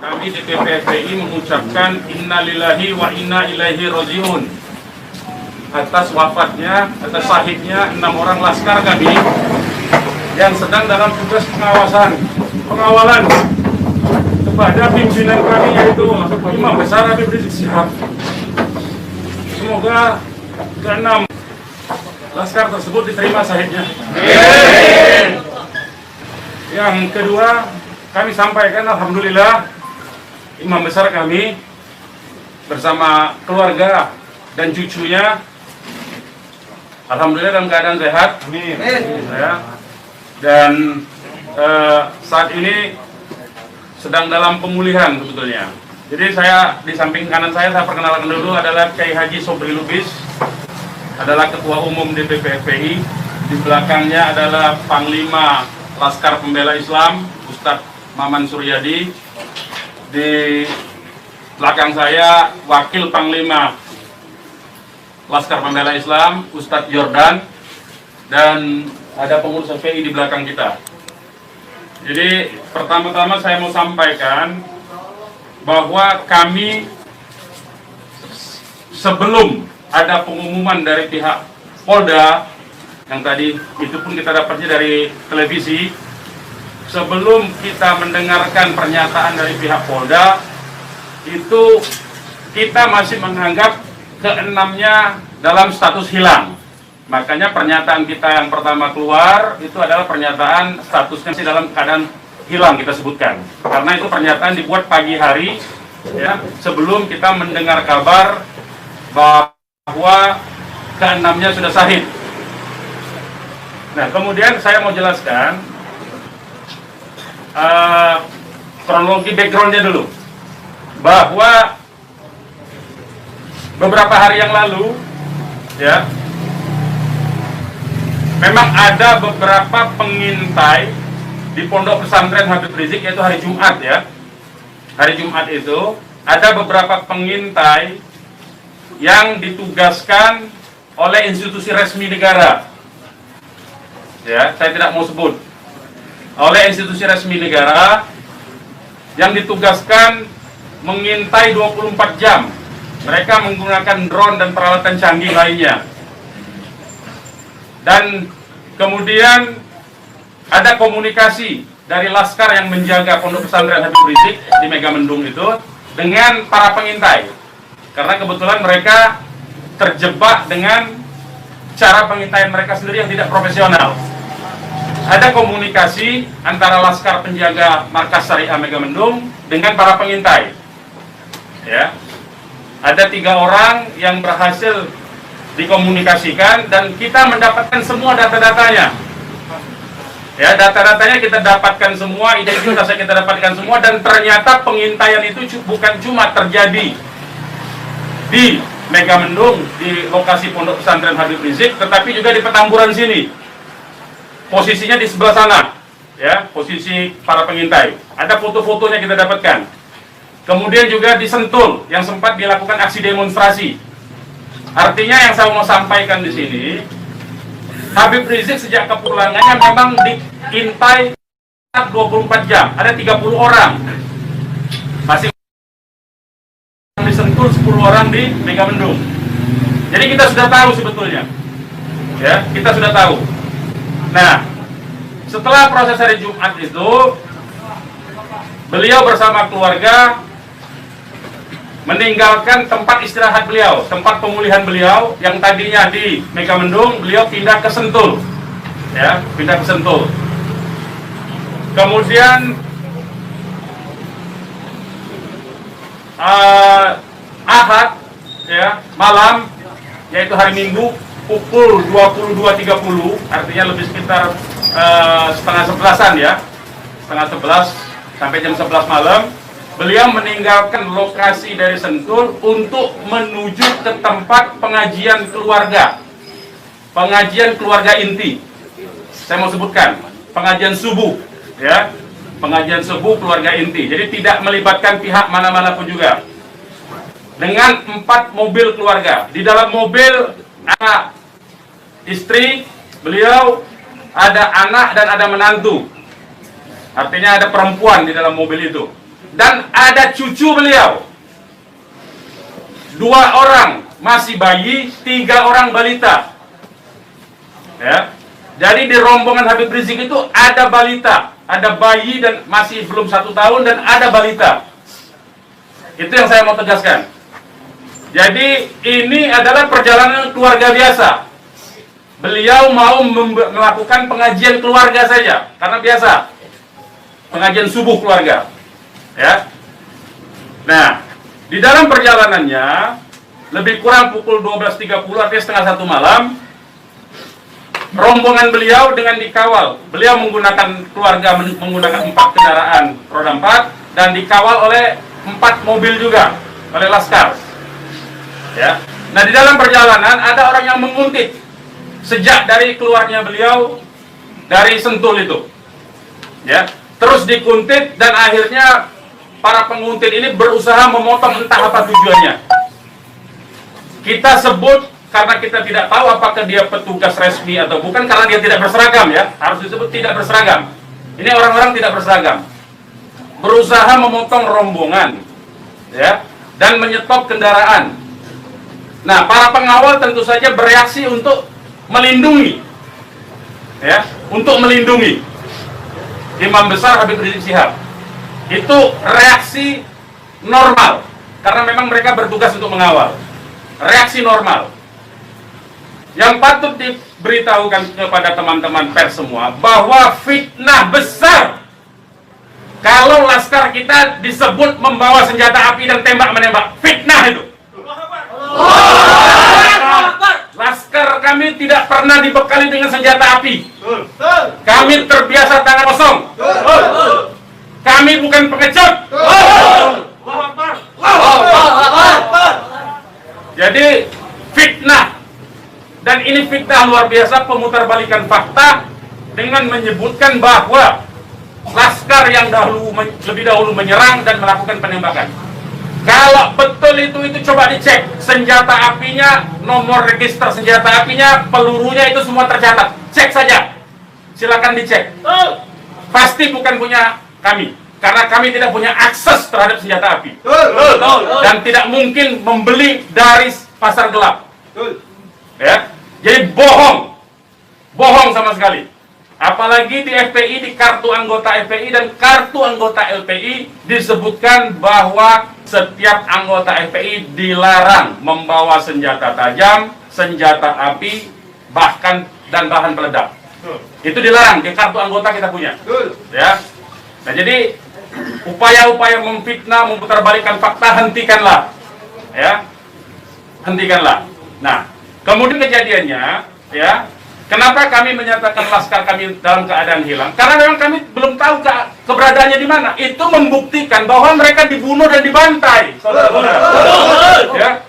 Kami DPP FPI mengucapkan innalillahi wa inna ilaihi rajiun atas wafatnya, atas syahidnya 6 orang laskar kami yang sedang dalam tugas pengawalan kepada pimpinan kami, yaitu Imam Besar Habib Rizik Syihab. Semoga ke-6 laskar tersebut diterima syahidnya. Yang kedua, kami sampaikan alhamdulillah Imam Besar kami bersama keluarga dan cucunya alhamdulillah dalam keadaan sehat. Amin. Ya. Dan saat ini sedang dalam pemulihan sebetulnya. Jadi saya di samping kanan saya perkenalkan dulu adalah Kiai Haji Sobri Lubis, adalah Ketua Umum DPP FPI. Di belakangnya adalah Panglima Laskar Pembela Islam Ustadz Maman Suryadi. Di belakang saya Wakil Panglima Laskar Pembela Islam Ustadz Jordan, dan ada pengurus FPI di belakang kita. Jadi pertama-tama saya mau sampaikan bahwa kami sebelum ada pengumuman dari pihak Polda, yang tadi itu pun kita dapatnya dari televisi, sebelum kita mendengarkan pernyataan dari pihak Polda, itu kita masih menganggap keenamnya dalam status hilang. Makanya pernyataan kita yang pertama keluar itu adalah pernyataan statusnya masih dalam keadaan hilang, kita sebutkan. Karena itu pernyataan dibuat pagi hari, ya, sebelum kita mendengar kabar bahwa keenamnya sudah syahid. Nah, kemudian saya mau jelaskan kronologi backgroundnya dulu, bahwa beberapa hari yang lalu, ya, memang ada beberapa pengintai di Pondok Pesantren Habib Rizik, yaitu hari Jumat, ya. Hari Jumat itu ada beberapa pengintai yang ditugaskan oleh institusi resmi negara. Ya, saya tidak mau sebut. Oleh institusi resmi negara yang ditugaskan mengintai 24 jam. Mereka menggunakan drone dan peralatan canggih lainnya. Dan kemudian ada komunikasi dari laskar yang menjaga Pondok Pesantren Habib Rizik di Megamendung itu dengan para pengintai. Karena kebetulan mereka terjebak dengan cara pengintaian mereka sendiri yang tidak profesional. Ada komunikasi antara laskar penjaga markas Syariah Megamendung dengan para pengintai. Ya. Ada 3 orang yang berhasil dikomunikasikan dan kita mendapatkan semua data-datanya. Ya, data-datanya kita dapatkan semua, identitasnya kita dapatkan semua, dan ternyata pengintaian itu bukan cuma terjadi di Megamendung, di lokasi Pondok Pesantren Habib Rizik, tetapi juga di Petamburan sini. Posisinya di sebelah sana, ya, posisi para pengintai. Ada foto-fotonya kita dapatkan. Kemudian juga di Sentul yang sempat dilakukan aksi demonstrasi. Artinya yang saya mau sampaikan di sini, Habib Rizik sejak kepulangannya memang diintai 24 jam. Ada 30 orang. Masih di Sentul, 10 orang di Megamendung. Jadi kita sudah tahu sebetulnya. Ya, kita sudah tahu. Nah, setelah proses hari Jumat itu, beliau bersama keluarga meninggalkan tempat istirahat beliau, tempat pemulihan beliau yang tadinya di Megamendung, beliau pindah ke Sentul, ya, pindah ke Sentul. Kemudian Ahad, ya, malam, yaitu hari Minggu pukul 22.30, artinya lebih sekitar setengah 11-an, ya, setengah 11 sampai jam 11 malam. Beliau meninggalkan lokasi dari Sentul untuk menuju ke tempat pengajian keluarga. Pengajian keluarga inti. Saya mau sebutkan, pengajian subuh, ya. Pengajian subuh keluarga inti. Jadi tidak melibatkan pihak mana-mana pun juga. Dengan 4 mobil keluarga. Di dalam mobil ada istri beliau, ada anak dan ada menantu. Artinya ada perempuan di dalam mobil itu. dan ada cucu beliau. 2 orang masih bayi, 3 orang balita. Ya. Jadi di rombongan Habib Rizik itu ada balita, ada bayi dan masih belum 1 tahun dan ada balita. Itu yang saya mau tegaskan. Jadi ini adalah perjalanan keluarga biasa. Beliau mau melakukan pengajian keluarga saja, karena biasa pengajian subuh keluarga. Ya. Nah, di dalam perjalanannya lebih kurang pukul 12.30 artinya setengah 1 malam, rombongan beliau dengan dikawal. Beliau menggunakan keluarga menggunakan 4 kendaraan roda 4 dan dikawal oleh 4 mobil juga oleh laskar. Ya. Nah, di dalam perjalanan ada orang yang menguntit sejak dari keluarnya beliau dari Sentul itu. Ya, terus dikuntit dan akhirnya para penguntit ini berusaha memotong, entah apa tujuannya. Kita sebut karena kita tidak tahu apakah dia petugas resmi atau bukan, karena dia tidak berseragam, ya. Harus disebut tidak berseragam. Ini orang-orang tidak berseragam. Berusaha memotong rombongan, ya, dan menyetop kendaraan. Nah, para pengawal tentu saja bereaksi untuk melindungi, ya, untuk melindungi Imam Besar Habib Rizik Syihab. Itu reaksi normal, karena memang mereka bertugas untuk mengawal. Reaksi normal. Yang patut diberitahukan kepada teman-teman pers semua, bahwa fitnah besar kalau laskar kita disebut membawa senjata api dan tembak-menembak. Fitnah itu. Laskar kami tidak pernah dibekali dengan senjata api. Kami terbiasa tangan kosong. Kami bukan pengecut. Jadi fitnah, dan ini fitnah luar biasa, pemutarbalikan fakta dengan menyebutkan bahwa laskar yang lebih dahulu menyerang dan melakukan penembakan. Kalau betul itu coba dicek senjata apinya, nomor register senjata apinya, pelurunya itu semua tercatat. Cek saja, silakan dicek. Pasti bukan punya kami, karena kami tidak punya akses terhadap senjata api. Dan tidak mungkin membeli dari pasar gelap. Ya, jadi bohong sama sekali. Apalagi di FPI, di kartu anggota FPI dan kartu anggota LPI disebutkan bahwa setiap anggota FPI dilarang membawa senjata tajam, senjata api, bahkan dan bahan peledak. Itu dilarang, di kartu anggota kita punya. Ya. Nah, jadi upaya-upaya memfitnah, memutarbalikkan fakta, hentikanlah. Ya. Hentikanlah. Nah, kemudian kejadiannya, ya, kenapa kami menyatakan laskar kami dalam keadaan hilang? Karena memang kami belum tahu keberadaannya di mana. Itu membuktikan bahwa mereka dibunuh dan dibantai, saudara-saudara. Ya.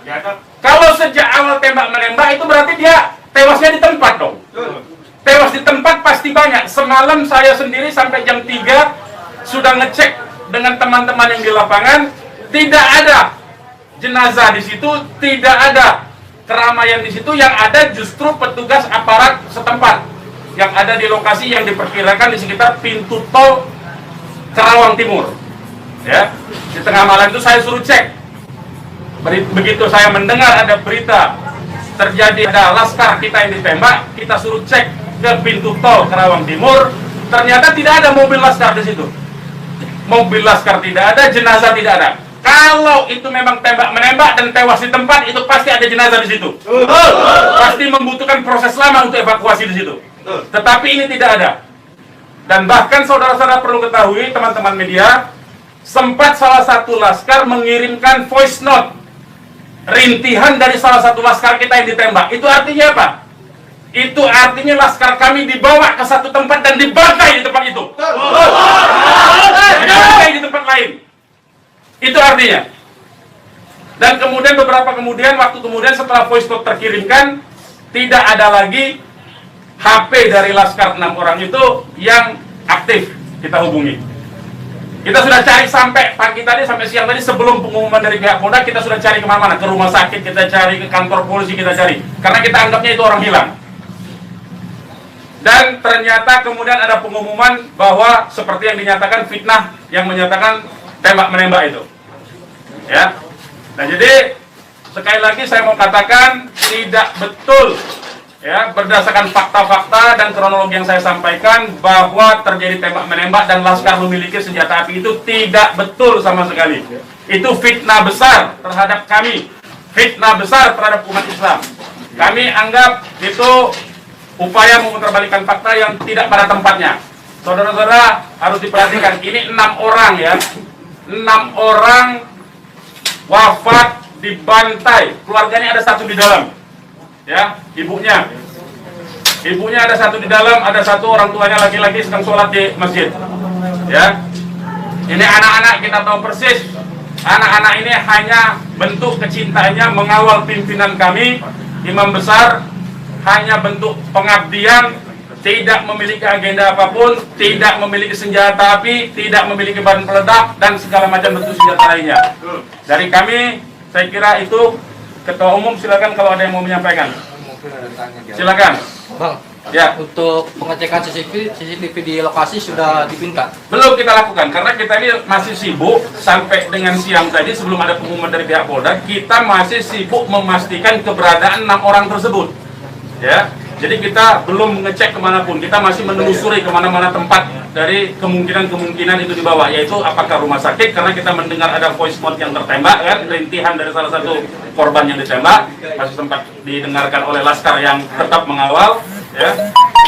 Kalau sejak awal tembak menembak itu berarti dia tewasnya di tempat dong. Tewas di tempat pasti banyak. Semalam saya sendiri sampai jam 3 sudah ngecek dengan teman-teman yang di lapangan, tidak ada jenazah di situ, tidak ada keramaian di situ. Yang ada justru petugas aparat setempat yang ada di lokasi yang diperkirakan di sekitar pintu tol Karawang Timur. Ya, di tengah malam itu saya suruh cek. Begitu saya mendengar ada berita terjadi ada laskar kita yang ditembak, kita suruh cek ke pintu tol Karawang Timur. Ternyata tidak ada mobil laskar di situ. Mobil laskar tidak ada, jenazah tidak ada. Kalau itu memang tembak menembak dan tewas di tempat, itu pasti ada jenazah di situ. Pasti membutuhkan proses lama untuk evakuasi di situ. Tetapi ini tidak ada. Dan bahkan saudara-saudara perlu ketahui, teman-teman media, sempat salah satu laskar mengirimkan voice note rintihan dari salah satu laskar kita yang ditembak. Itu artinya apa? Itu artinya laskar kami dibawa ke satu tempat dan dibantai di tempat itu. Dibantai di tempat lain. Itu artinya. Dan kemudian waktu kemudian setelah voice note terkirimkan, tidak ada lagi HP dari laskar 6 orang itu yang aktif kita hubungi. Kita sudah cari sampai pagi tadi, sampai siang tadi, sebelum pengumuman dari pihak Polda, kita sudah cari kemana-mana, ke rumah sakit kita cari, ke kantor polisi kita cari, karena kita anggapnya itu orang hilang. Dan ternyata kemudian ada pengumuman bahwa seperti yang dinyatakan fitnah, yang menyatakan tembak menembak itu. Ya. Nah, jadi sekali lagi saya mau katakan tidak betul ya, berdasarkan fakta-fakta dan kronologi yang saya sampaikan bahwa terjadi tembak menembak dan Laskar memiliki senjata api itu tidak betul sama sekali. Itu fitnah besar terhadap kami, fitnah besar terhadap umat Islam. Kami anggap itu upaya memutarbalikkan fakta yang tidak pada tempatnya. Saudara-saudara harus diperhatikan, ini 6 orang ya, 6 orang wafat dibantai, keluarganya ada 1 di dalam, ya, ibunya ada 1 di dalam, ada 1 orang tuanya laki-laki sedang sholat di masjid, ya. Ini anak-anak kita tahu persis, anak-anak ini hanya bentuk kecintaannya mengawal pimpinan kami, imam besar, hanya bentuk pengabdian, tidak memiliki agenda apapun, tidak memiliki senjata api, tidak memiliki bahan peledak dan segala macam bentuk senjata lainnya. Dari kami, saya kira itu. Ketua Umum silakan kalau ada yang mau menyampaikan. Silakan. Bang, ya. Untuk pengecekan CCTV di lokasi sudah dipinta? Belum kita lakukan karena kita ini masih sibuk sampai dengan siang tadi sebelum ada pengumuman dari pihak Polda, kita masih sibuk memastikan keberadaan 6 orang tersebut. Ya. Jadi kita belum mengecek kemanapun, kita masih menelusuri kemana-mana tempat dari kemungkinan-kemungkinan itu dibawa, yaitu apakah rumah sakit, karena kita mendengar ada voice note yang tertembak, kan, rintihan dari salah satu korban yang ditembak, masih sempat didengarkan oleh Laskar yang tetap mengawal, ya.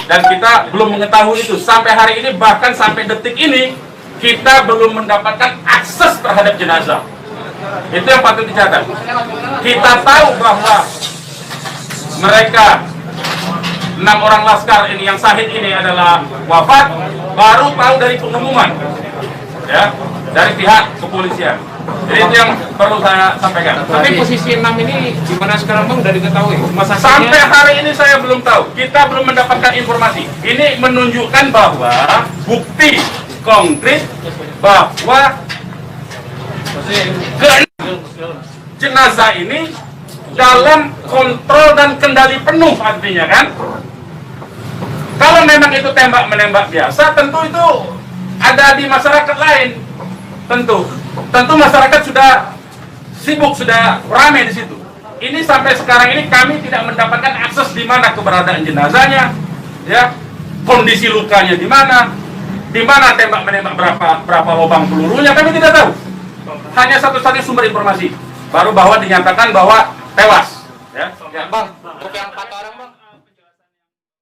Dan kita belum mengetahui itu, sampai hari ini, bahkan sampai detik ini, kita belum mendapatkan akses terhadap jenazah. Itu yang patut dicatat. Kita tahu bahwa mereka 6 orang Laskar ini yang syahid ini adalah wafat, baru tahu dari pengumuman, ya, dari pihak kepolisian. Jadi itu yang perlu saya sampaikan. Tapi posisi 6 ini gimana sekarang Bang, udah diketahui? Sampai hari ini saya belum tahu, kita belum mendapatkan informasi. Ini menunjukkan bahwa bukti konkret bahwa jenazah ini dalam kontrol dan kendali penuh, artinya kan. Kalau memang itu tembak menembak biasa, tentu itu ada di masyarakat lain. Tentu masyarakat sudah sibuk, sudah ramai di situ. Ini sampai sekarang ini kami tidak mendapatkan akses di mana keberadaan jenazahnya, ya, kondisi lukanya di mana tembak menembak, berapa lubang pelurunya, kami tidak tahu. Hanya satu-satunya sumber informasi baru bahwa dinyatakan bahwa tewas. Ya, Bang, untuk yang 4 orang Bang.